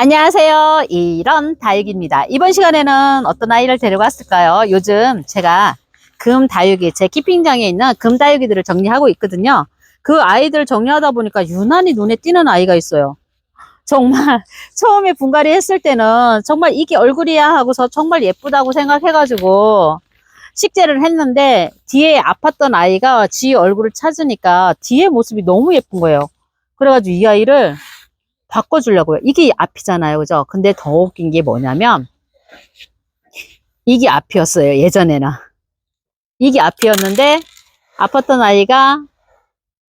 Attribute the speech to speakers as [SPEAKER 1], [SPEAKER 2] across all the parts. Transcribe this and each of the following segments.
[SPEAKER 1] 안녕하세요. 이런 다육입니다. 이번 시간에는 어떤 아이를 데리고 왔을까요? 요즘 제가 금 다육이, 제 키핑장에 있는 금 다육이들을 정리하고 있거든요. 그 아이들 정리하다 보니까 유난히 눈에 띄는 아이가 있어요. 정말 처음에 분갈이 했을 때는 정말 이게 얼굴이야 하고서 정말 예쁘다고 생각해가지고 식재를 했는데 뒤에 아팠던 아이가 지 얼굴을 찾으니까 뒤에 모습이 너무 예쁜 거예요. 그래가지고 이 아이를 바꿔주려고요. 이게 앞이잖아요. 그죠? 근데 더 웃긴 게 뭐냐면, 이게 앞이었어요. 예전에는. 이게 앞이었는데, 아팠던 아이가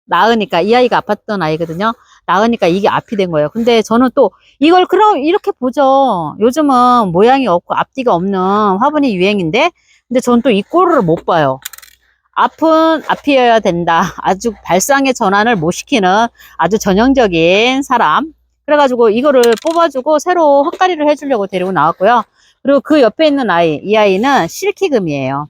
[SPEAKER 1] 나으니까, 이 아이가 아팠던 아이거든요. 나으니까 이게 앞이 된 거예요. 근데 저는 또, 이걸 그럼 이렇게 보죠. 요즘은 모양이 없고 앞뒤가 없는 화분이 유행인데, 근데 저는 또 이 꼴을 못 봐요. 앞은 앞이어야 된다. 아주 발상의 전환을 못 시키는 아주 전형적인 사람. 그래가지고 이거를 뽑아주고 새로 헛가리를 해주려고 데리고 나왔고요. 그리고 그 옆에 있는 아이, 이 아이는 실키금이에요.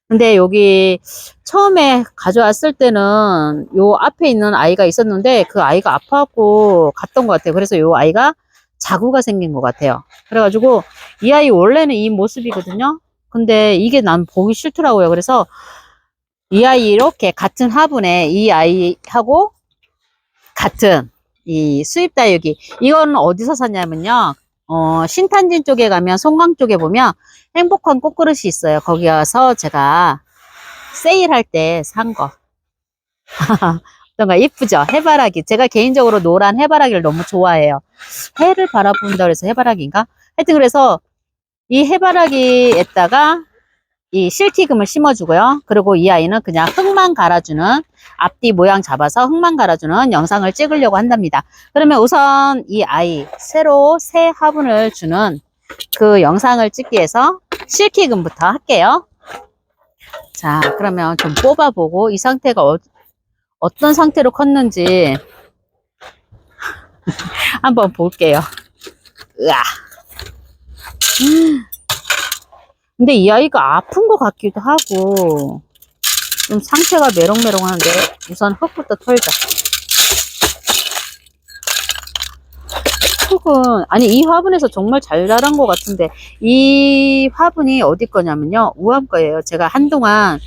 [SPEAKER 1] 근데 여기 처음에 가져왔을 때는 요 앞에 있는 아이가 있었는데 그 아이가 아파갖고 갔던 것 같아요. 그래서 요 아이가 자구가 생긴 것 같아요. 그래가지고 이 아이 원래는 이 모습이거든요. 근데 이게 난 보기 싫더라고요. 그래서 이 아이 이렇게 같은 화분에 이 아이하고 같은 이 수입 다육이, 이거는 어디서 샀냐면요, 신탄진 쪽에 가면 송강 쪽에 보면 행복한 꽃그릇이 있어요. 거기 가서 제가 세일할 때 산 거. 어떤가? 이쁘죠? 해바라기. 제가 개인적으로 노란 해바라기를 너무 좋아해요. 해를 바라본다 그래서 해바라기인가? 하여튼 그래서 이 해바라기에다가 이 실티금을 심어주고요. 그리고 이 아이는 그냥 흙만 갈아주는, 앞뒤 모양 잡아서 흙만 갈아주는 영상을 찍으려고 한답니다. 그러면 우선 이 아이, 새로 새 화분을 주는 그 영상을 찍기 위해서 실티금부터 할게요. 자, 그러면 좀 뽑아보고 이 상태가 어떤 상태로 컸는지 한번 볼게요. 으아. 근데 이 아이가 아픈 것 같기도 하고 좀 상태가 메롱메롱하는데 우선 흙부터 털자. 흙은 아니 이 화분에서 정말 잘 자란 것 같은데, 이 화분이 어디 거냐면요, 우암 거예요. 제가 한동안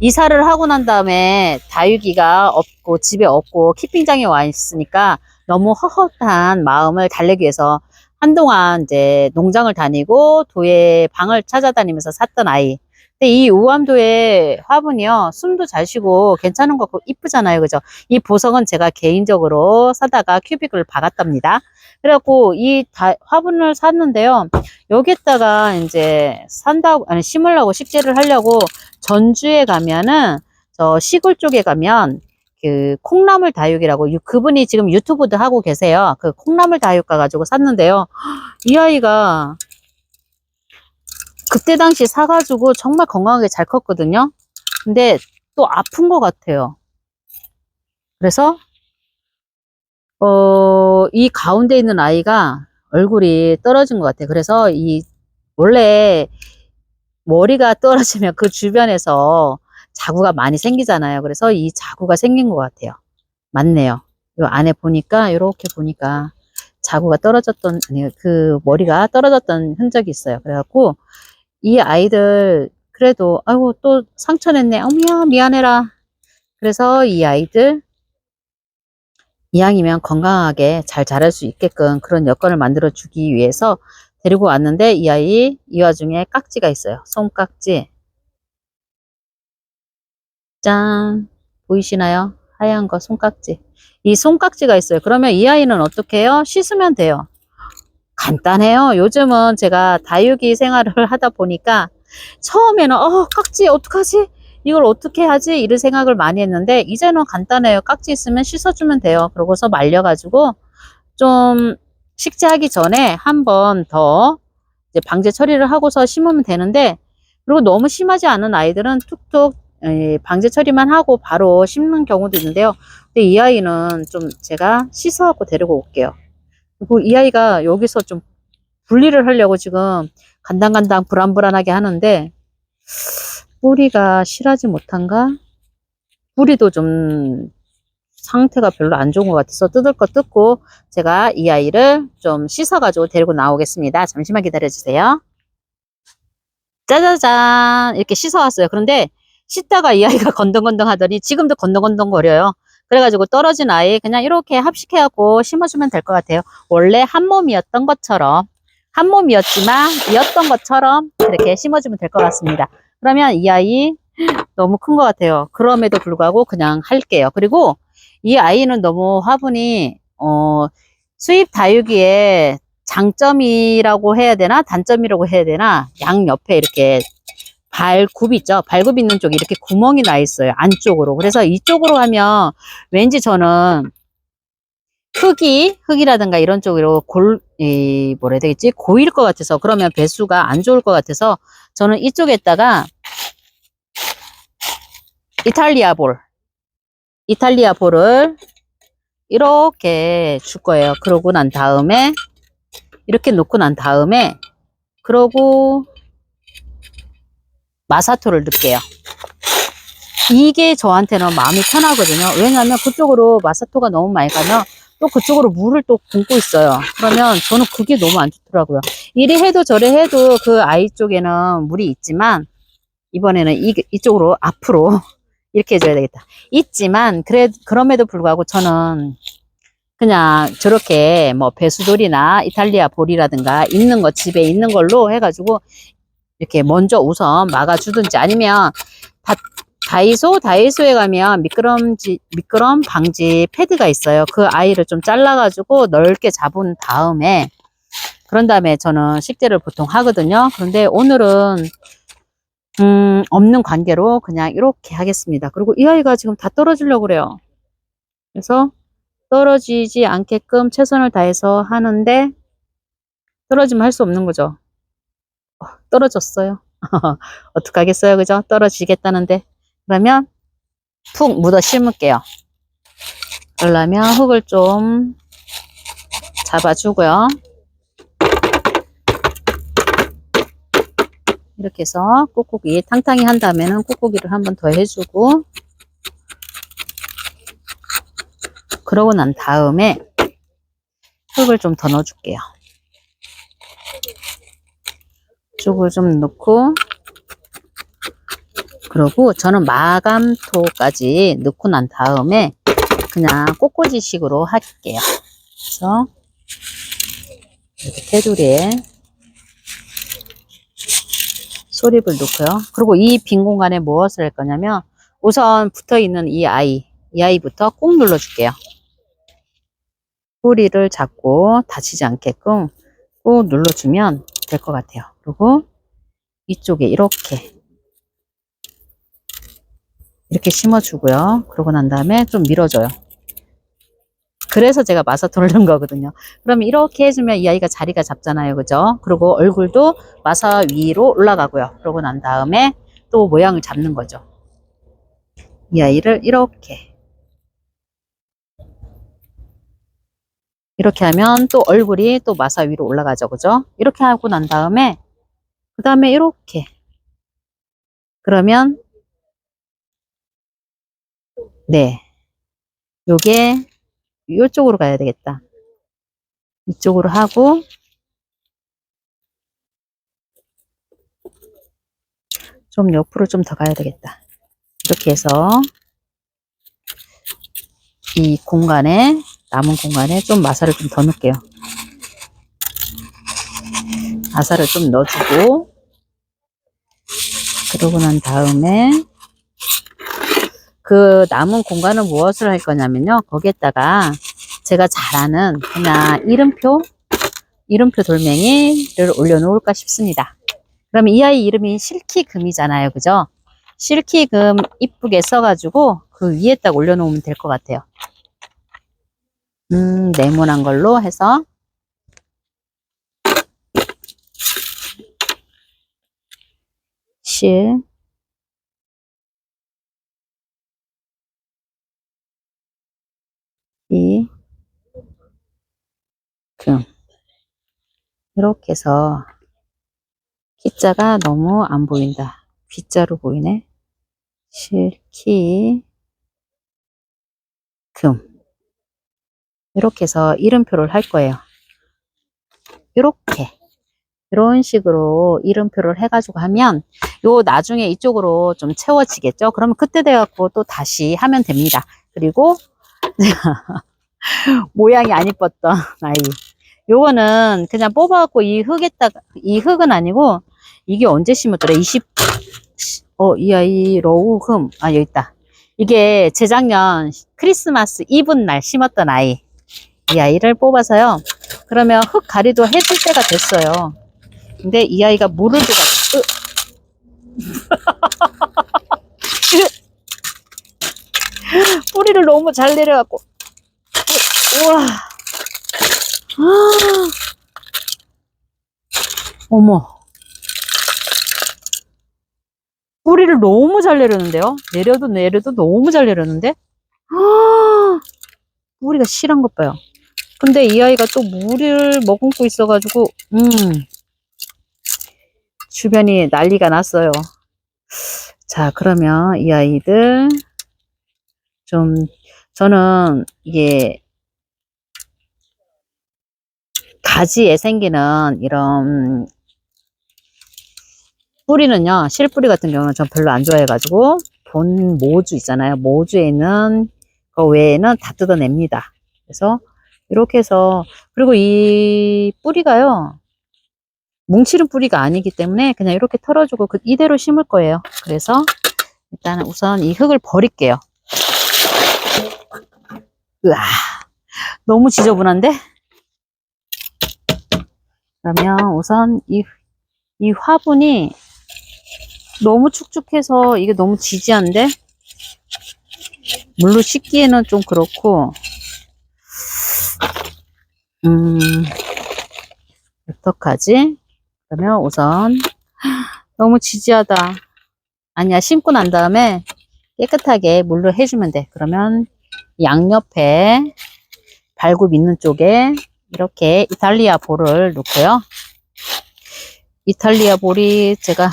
[SPEAKER 1] 이사를 하고 난 다음에 다육이가 없고 집에 없고 키핑장에 와 있으니까 너무 헛헛한 마음을 달래기 위해서 한동안 이제 농장을 다니고 도에 방을 찾아다니면서 샀던 아이. 근데 이 우암도의 화분이요, 숨도 잘 쉬고 괜찮은 거 같고 이쁘잖아요. 그죠? 이 보석은 제가 개인적으로 사다가 큐빅을 박았답니다. 그래갖고 이 화분을 샀는데요, 여기에다가 이제 산다고, 아니 심으려고, 식재를 하려고 전주에 가면은, 저 시골 쪽에 가면 그 콩나물 다육이라고, 그분이 지금 유튜브도 하고 계세요. 그 콩나물 다육 가가지고 샀는데요, 이 아이가 그때 당시 사가지고 정말 건강하게 잘 컸거든요. 근데 또 아픈 것 같아요. 그래서 이 가운데 있는 아이가 얼굴이 떨어진 것 같아요. 그래서 원래 머리가 떨어지면 그 주변에서 자구가 많이 생기잖아요. 그래서 이 자구가 생긴 것 같아요. 맞네요. 요 안에 보니까, 이렇게 보니까 자구가 떨어졌던, 아니, 그 머리가 떨어졌던 흔적이 있어요. 그래갖고 이 아이들, 그래도, 아이고, 또 상처 냈네. 어머야, 미안해라. 그래서 이 아이들, 이왕이면 건강하게 잘 자랄 수 있게끔 그런 여건을 만들어 주기 위해서 데리고 왔는데, 이 아이, 이 와중에 깍지가 있어요. 손깍지. 짠. 보이시나요? 하얀 거, 손깍지. 이 손깍지가 있어요. 그러면 이 아이는 어떻게 해요? 씻으면 돼요. 간단해요. 요즘은 제가 다육이 생활을 하다 보니까 처음에는 깍지 어떡하지? 이걸 어떻게 하지? 이런 생각을 많이 했는데 이제는 간단해요. 깍지 있으면 씻어주면 돼요. 그러고서 말려가지고 좀 식재하기 전에 한 번 더 이제 방제 처리를 하고서 심으면 되는데, 그리고 너무 심하지 않은 아이들은 툭툭 방제 처리만 하고 바로 심는 경우도 있는데요. 근데 이 아이는 좀 제가 씻어갖고 데리고 올게요. 그리고 이 아이가 여기서 좀 분리를 하려고 지금 간당간당 불안불안하게 하는데, 뿌리가 실하지 못한가? 뿌리도 좀 상태가 별로 안 좋은 것 같아서 뜯을 거 뜯고 제가 이 아이를 좀 씻어가지고 데리고 나오겠습니다. 잠시만 기다려주세요. 짜자잔 이렇게 씻어왔어요. 그런데 씻다가 이 아이가 건덩건덩 하더니 지금도 건덩건덩 거려요. 그래가지고 떨어진 아이 그냥 이렇게 합식해갖고 심어주면 될 것 같아요. 원래 한 몸이었던 것처럼 한 몸이었지만 이었던 것처럼 이렇게 심어주면 될 것 같습니다. 그러면 이 아이 너무 큰 것 같아요. 그럼에도 불구하고 그냥 할게요. 그리고 이 아이는 너무 화분이 수입 다육이의 장점이라고 해야 되나 단점이라고 해야 되나 양 옆에 이렇게 발굽 있죠. 발굽 있는 쪽에 이렇게 구멍이 나 있어요. 안쪽으로. 그래서 이쪽으로 하면 왠지 저는 흙이라든가 이런 쪽으로 뭐라 해야 되겠지? 고일 것 같아서 그러면 배수가 안 좋을 것 같아서 저는 이쪽에다가 이탈리아 볼을 이렇게 줄 거예요. 그러고 난 다음에 이렇게 놓고 난 다음에 그러고 마사토를 넣을게요. 이게 저한테는 마음이 편하거든요. 왜냐하면 그쪽으로 마사토가 너무 많이 가면 또 그쪽으로 물을 또 붓고 있어요. 그러면 저는 그게 너무 안 좋더라고요. 이리 해도 저리 해도 그 아이 쪽에는 물이 있지만 이번에는 이쪽으로 앞으로 이렇게 해줘야 되겠다. 있지만 그럼에도 불구하고 저는 그냥 저렇게 뭐 배수돌이나 이탈리아 볼이라든가 있는 거 집에 있는 걸로 해가지고 이렇게 먼저 우선 막아주든지 아니면 다이소에 가면 미끄럼 방지 패드가 있어요. 그 아이를 좀 잘라가지고 넓게 잡은 다음에 그런 다음에 저는 식재를 보통 하거든요. 그런데 오늘은 없는 관계로 그냥 이렇게 하겠습니다. 그리고 이 아이가 지금 다 떨어지려고 그래요. 그래서 떨어지지 않게끔 최선을 다해서 하는데 떨어지면 할 수 없는 거죠. 떨어졌어요. 어떡하겠어요, 그죠? 떨어지겠다는데. 그러면 푹 묻어 심을게요. 그러려면 흙을 좀 잡아주고요. 이렇게 해서 꾹꾹이 탕탕이 한 다음에는 꾹꾹이를 한 번 더 해주고 그러고 난 다음에 흙을 좀 더 넣어줄게요. 쪽을 좀 넣고 그러고 저는 마감토까지 넣고 난 다음에 그냥 꽃꽂이식으로 할게요. 그래서 이렇게 테두리에 소립을 넣고요. 그리고 이 빈 공간에 무엇을 할 거냐면 우선 붙어있는 이 아이부터 꾹 눌러줄게요. 뿌리를 잡고 다치지 않게끔 꾹 눌러주면 될 것 같아요. 그리고 이쪽에 이렇게 심어주고요. 그러고 난 다음에 좀 밀어줘요. 그래서 제가 마사토를 넣은 거거든요. 그러면 이렇게 해주면 이 아이가 자리가 잡잖아요. 그죠? 그리고 얼굴도 마사 위로 올라가고요. 그러고 난 다음에 또 모양을 잡는 거죠. 이 아이를 이렇게 하면 또 얼굴이 또 마사 위로 올라가죠. 그죠? 이렇게 하고 난 다음에 그 다음에 이렇게 그러면 네 요게 이쪽으로 가야 되겠다. 이쪽으로 하고 좀 옆으로 좀 더 가야 되겠다. 이렇게 해서 이 공간에 남은 공간에 좀 마사를 좀 더 넣을게요. 마사를 좀 넣어주고 그러고 난 다음에 그 남은 공간은 무엇을 할 거냐면요. 거기에다가 제가 잘 아는 그냥 이름표 돌멩이를 올려놓을까 싶습니다. 그러면 이 아이 이름이 실키금이잖아요. 그죠? 실키금 이쁘게 써가지고 그 위에다 올려놓으면 될 것 같아요. 네모난 걸로 해서 금 이렇게 해서 키자가 너무 안 보인다. B자로 보이네. 실키 이렇게 해서 이름표를 할 거예요. 이렇게 이런 식으로 이름표를 해가지고 하면 요 나중에 이쪽으로 좀 채워지겠죠. 그러면 그때 돼갖고 또 다시 하면 됩니다. 그리고 모양이 안 이뻤던 아이, 요거는 그냥 뽑아갖고 이 흙은 아니고 이게 언제 심었더라? 이 아이 로우흠, 여기 있다. 이게 재작년 크리스마스 이브 날 심었던 아이. 이 아이를 뽑아서요. 그러면 흙 가리도 해줄 때가 됐어요. 근데 이 아이가 물을 줘가지고 뿌리를 너무 잘 내려갖고 우와. 어머, 뿌리를 너무 잘 내렸는데요. 내려도 너무 잘 내렸는데 뿌리가 실한 것 봐요. 근데 이 아이가 또 물을 머금고 있어가지고 주변이 난리가 났어요. 자, 그러면 이 아이들 좀, 저는 이게 가지에 생기는 이런 뿌리는요, 실뿌리 같은 경우는 전 별로 안 좋아해가지고 본 모주 있잖아요. 모주에 있는 그 외에는 다 뜯어냅니다. 그래서 이렇게 해서, 그리고 이 뿌리가요, 뭉치는 뿌리가 아니기 때문에 그냥 이렇게 털어주고 이대로 심을 거예요. 그래서 일단은 우선 이 흙을 버릴게요. 으아, 너무 지저분한데? 그러면 우선 이 화분이 너무 축축해서 이게 너무 지지한데? 물로 씻기에는 좀 그렇고, 어떡하지? 그러면 우선, 너무 지지하다. 아니야, 심고 난 다음에 깨끗하게 물로 해주면 돼. 그러면 양옆에 발굽 있는 쪽에 이렇게 이탈리아 볼을 놓고요. 이탈리아 볼이 제가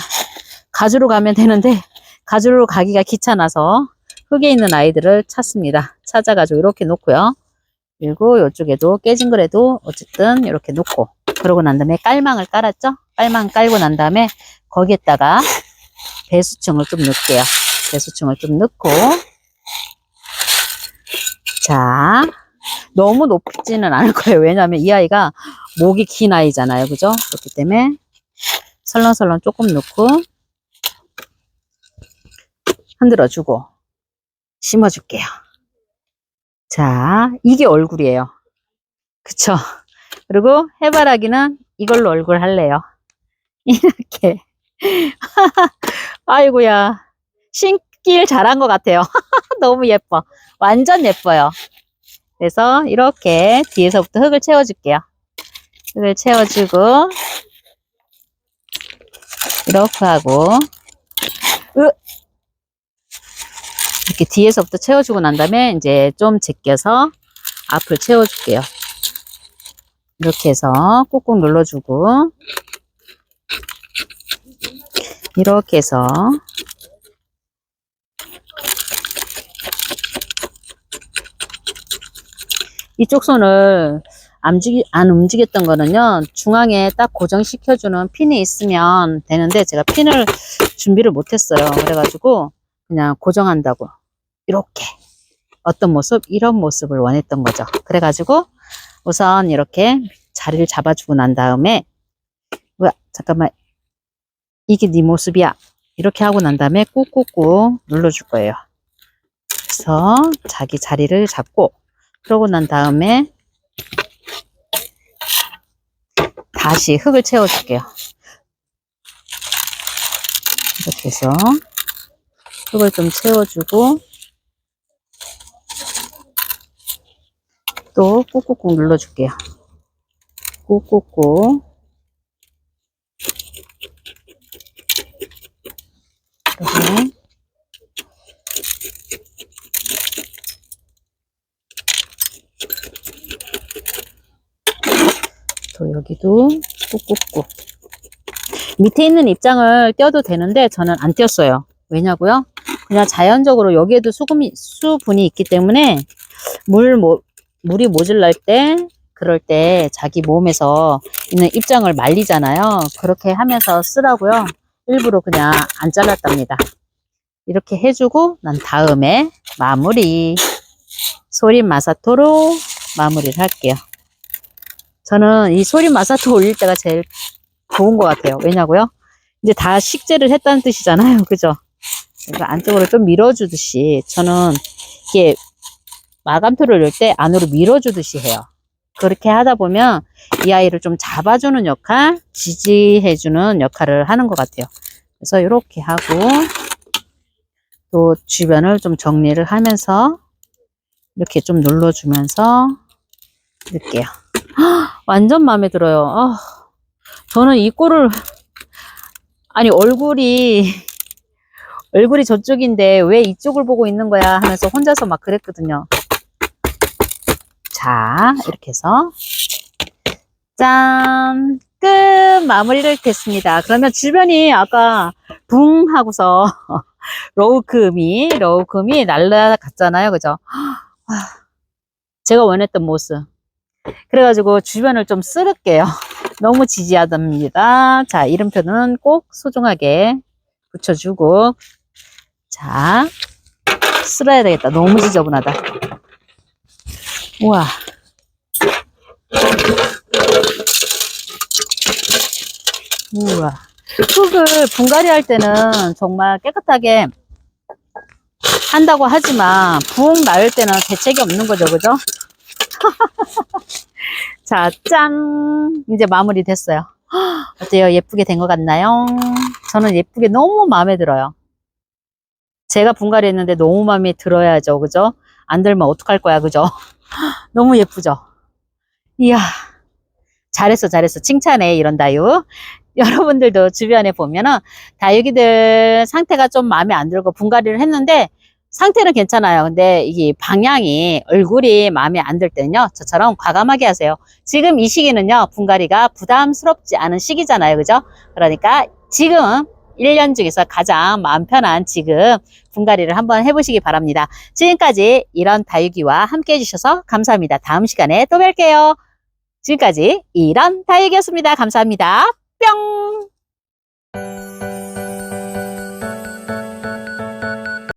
[SPEAKER 1] 가지러 가면 되는데 가지러 가기가 귀찮아서 흙에 있는 아이들을 찾습니다. 찾아가지고 이렇게 놓고요. 그리고 이쪽에도 깨진 거라도 어쨌든 이렇게 놓고, 그러고 난 다음에 깔망을 깔았죠. 깔망 깔고 난 다음에 거기에다가 배수층을 좀 넣을게요. 배수층을 좀 넣고, 자, 너무 높지는 않을 거예요. 왜냐하면 이 아이가 목이 긴 아이잖아요. 그죠? 그렇기 때문에 설렁설렁 조금 넣고 흔들어주고 심어줄게요. 자, 이게 얼굴이에요. 그쵸? 그리고 해바라기는 이걸로 얼굴 할래요. 이렇게. 아이고야. 신길 잘한 것 같아요. 너무 예뻐. 완전 예뻐요. 그래서 이렇게 뒤에서부터 흙을 채워줄게요. 흙을 채워주고, 이렇게 하고, 이렇게 뒤에서부터 채워주고 난 다음에 이제 좀 제껴서 앞을 채워줄게요. 이렇게 해서 꾹꾹 눌러주고, 이렇게 해서 이쪽 손을 안 움직였던 거는요, 중앙에 딱 고정시켜주는 핀이 있으면 되는데 제가 핀을 준비를 못했어요. 그래가지고 그냥 고정한다고 이렇게 어떤 모습, 이런 모습을 원했던 거죠. 그래가지고 우선 이렇게 자리를 잡아주고 난 다음에, 뭐야, 잠깐만, 이게 네 모습이야, 이렇게 하고 난 다음에 꾹꾹꾹 눌러줄 거예요. 그래서 자기 자리를 잡고, 그러고 난 다음에 다시 흙을 채워줄게요. 이렇게 해서 흙을 좀 채워주고, 또 꾹꾹꾹 눌러줄게요. 꾹꾹꾹. 이렇게. 또 여기도 꾹꾹꾹. 밑에 있는 입장을 떼어도 되는데 저는 안 떼었어요. 왜냐고요? 그냥 자연적으로 여기에도 수분이 있기 때문에 물이 모자랄 때, 그럴 때 자기 몸에서 있는 입장을 말리잖아요. 그렇게 하면서 쓰라고요. 일부러 그냥 안 잘랐답니다. 이렇게 해주고 난 다음에 마무리. 소림 마사토로 마무리를 할게요. 저는 이 소림 마사토 올릴 때가 제일 좋은 것 같아요. 왜냐고요? 이제 다 식재를 했다는 뜻이잖아요. 그죠? 그러니까 안쪽으로 좀 밀어주듯이 저는 이게 마감토를 넣을 때 안으로 밀어주듯이 해요. 그렇게 하다 보면 이 아이를 좀 잡아주는 역할, 지지해주는 역할을 하는 것 같아요. 그래서 이렇게 하고 또 주변을 좀 정리를 하면서 이렇게 좀 눌러주면서 넣을게요. 완전 마음에 들어요. 저는 이 꼴을 아니 얼굴이 저쪽인데 왜 이쪽을 보고 있는 거야 하면서 혼자서 막 그랬거든요. 자, 이렇게 해서 짠! 끝! 마무리를 했습니다. 그러면 주변이 아까 붕 하고서 로우크음이 날라갔잖아요. 그죠? 제가 원했던 모습. 그래가지고 주변을 좀 쓸을게요. 너무 지지하답니다. 자, 이름표는 꼭 소중하게 붙여주고. 자, 쓸어야 되겠다. 너무 지저분하다. 우와. 우와. 흙을 분갈이 할 때는 정말 깨끗하게 한다고 하지만 붕 나을 때는 대책이 없는 거죠. 그죠? 자, 짠! 이제 마무리 됐어요. 어때요? 예쁘게 된 것 같나요? 저는 예쁘게 너무 마음에 들어요. 제가 분갈이 했는데 너무 마음에 들어야죠. 그죠? 안 들면 어떡할 거야. 그죠? 너무 예쁘죠? 이야. 잘했어. 칭찬해. 이런 다육. 여러분들도 주변에 보면은 다육이들 상태가 좀 마음에 안 들고 분갈이를 했는데 상태는 괜찮아요. 근데 이게 방향이 얼굴이 마음에 안 들 때는요. 저처럼 과감하게 하세요. 지금 이 시기는요. 분갈이가 부담스럽지 않은 시기잖아요. 그죠? 그러니까 지금 1년 중에서 가장 마음 편한 지금 분갈이를 한번 해보시기 바랍니다. 지금까지 이런 다육이와 함께 해주셔서 감사합니다. 다음 시간에 또 뵐게요. 지금까지 이런 다육이었습니다. 감사합니다. 뿅!